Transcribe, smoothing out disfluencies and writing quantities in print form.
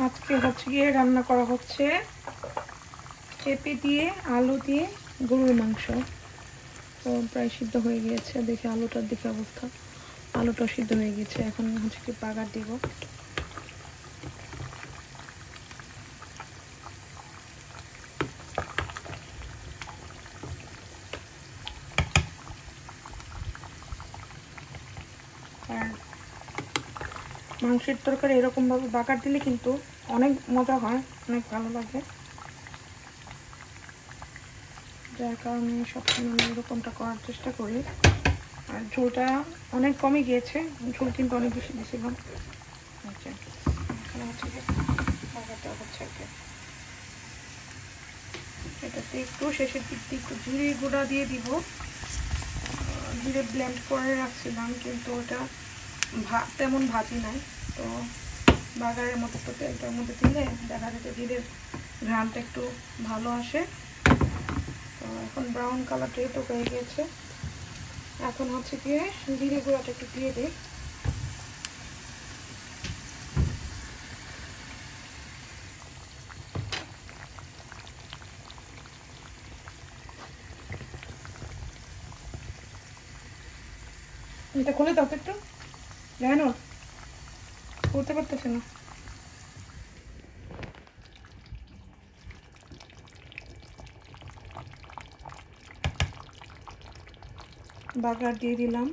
আজকে হচ্ছে গিয়ে রান্না করা হচ্ছে পেঁপে দিয়ে আলু দিয়ে গরুর মাংস। তো প্রায় সিদ্ধ হয়ে গিয়েছে, দেখে আলুটার দিকে অবস্থা, আলুটাও সিদ্ধ হয়ে গেছে। এখন হচ্ছে কি বাগার দিব। আর মাংসের তরকারি এরকম ভাবে বাগার দিলে কিন্তু অনেক মজা হয়, অনেক ভালো লাগে। যার কারণে সবসময় আমি এরকমটা করার চেষ্টা করি। আর ঝোলটা অনেক কমে গিয়েছে, ঝোল কিন্তু অনেক বেশি দিয়েছিলাম। এখানে হচ্ছে বাগারটা হচ্ছে এটাতে একটু শেষের দিক দিয়ে একটু জিরে গুঁড়া দিয়ে দিব। জিরে ব্লেন্ড করে রাখছিলাম, কিন্তু ওটা তেমন ভাজি নাই। তো বাগারের মতো তো তেলটার মধ্যে দিলে দেখা যাচ্ছে জিরের ঘ্রাণটা একটু ভালো আসে। তো এখন ব্রাউন কালারটাই তো হয়ে গিয়েছে। এখন হচ্ছে গিয়ে জিরে গুঁড়াটা একটু দিয়ে দিই। এটা খুলে দাও তো একটু, জানো করতে পারতেছে না। বাগার দিয়ে দিলাম।